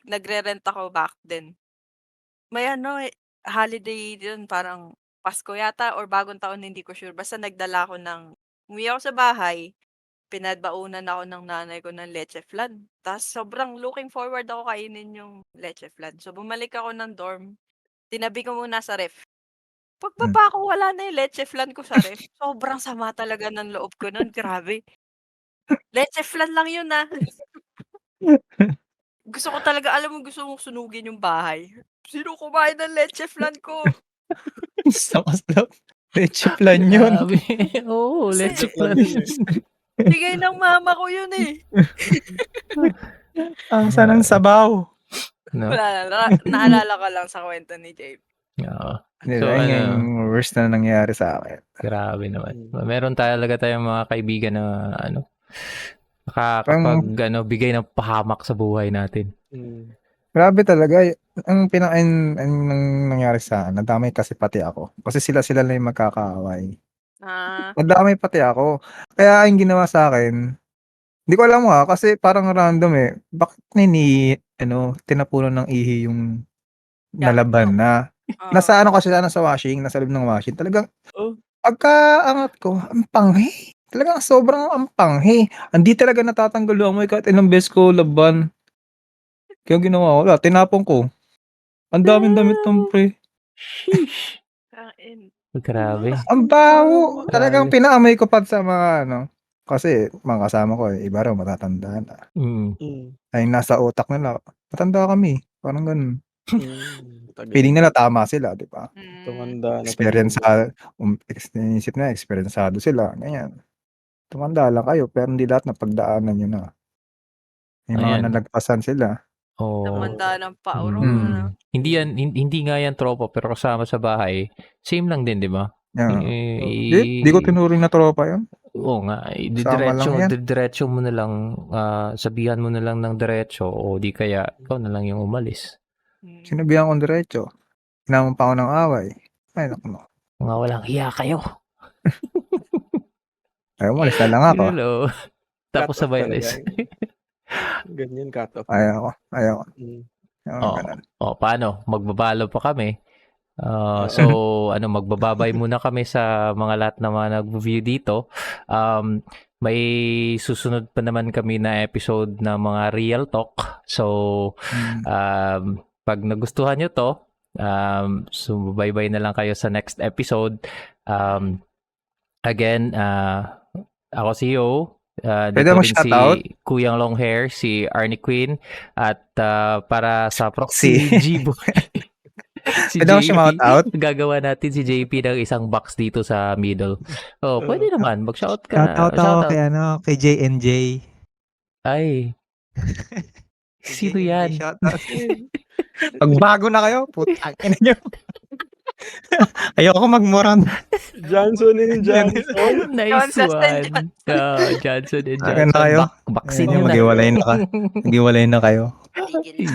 nagre-rent ako back then. May holiday yun, parang Pasko yata or Bagong Taon, hindi ko sure. Basta nagdala ako umuwi ako sa bahay, pinabaunan ako ng nanay ko ng leche flan. Tapos sobrang looking forward ako kainin yung leche flan. So bumalik ako ng dorm, tinabi ko muna sa ref. Pagbaba ko, wala na yung leche flan ko sa ref. Sobrang sama talaga ng loob ko nun, grabe. Leche flan lang yun Gusto ko talaga, alam mo, gusto kong sunugin yung bahay. Sino kumain ng leche flan ko? Leche flan yun. Oo, leche flan. Bigay ng mama ko yun eh. Ang sanang sabaw. No? Wala, naalala ko lang sa kwento ni Jay. Oo. So, yung worst na nangyari sa akin. Grabe naman. Meron talaga tayong mga kaibigan na nakakapag bigay ng pahamak sa buhay natin. Grabe talaga. Ang nangyari sa akin, nadamay kasi pati ako. Kasi sila na yung magkakaaway. Nadamay pati ako. Kaya yung ginawa sa akin, hindi ko alam kasi parang random eh. Bakit tinapunan ng ihi yung nalaban na? Nasa kasi sa washing, nasa loob ng washing. Talagang, pagkaangat ko, ang panghi. Talagang sobrang ang panghi. Hindi talaga natatanggal yung amoy kahit ilang beses ko laban. Kaya ginawa ko, tinapon ko. Ang daming damit ng pre. Sheesh. Grabe. Ang baho. Talagang pinaamoy ko pa sa mga kasi mga kasama ko iba raw matatanda na. Ay nasa utak nila, matanda kami. Parang ganun. Feeling nila tama sila, di ba? Tumanda na. Experiencado sila. Ganyan. Tumanda lang kayo, pero hindi lahat napagdaanan nyo na. May mga nalagpasan sila. Tumanda ng pauro. Hindi nga yan tropa, pero kasama sa bahay, same lang din, di ba? Di ko tinuring na tropa yun. Oo nga, diretso mo na lang, sabihan mo na lang ng diretso, o di kaya ikaw na lang yung umalis. Sinabihan ko diretso. Hinamon pa ako ng away. Ay, naku. Mga walang hiya kayo. Ay, umalis na lang ako. Hello. Tapos Cut off sabay talaga. alis. Ganyan, cut off. Ayoko. Mm. Ganun. Paano? Magbabalo pa kami. So, magbababay muna kami sa mga lahat na mga nag-view dito. May susunod pa naman kami na episode na mga real talk. So, pag nagustuhan nyo to, bye-bye na lang kayo sa next episode. Again, ako si Yo. Pwede mo dito rin shoutout? si Kuyang Long Hair, si Arnie Quinn, at para sa proxy G-Boy. Si Pwede mo JP, shout out? gagawa natin si JP ng isang box dito sa middle. Pwede naman. Mag-shout ka na. Shoutout ako kay JNJ. Ay. Sino yan? Shoutout. Pagbago na kayo, putang ina nyo. Ayoko magmuran. Johnson and Johnson. Nice Johnson one. and Johnson and Akin na Johnson. kayo. Baksin Ayun, nyo na. Maghiwalay na kayo.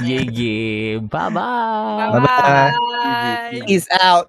Yeah. Bye-bye. Bye-bye. Peace out.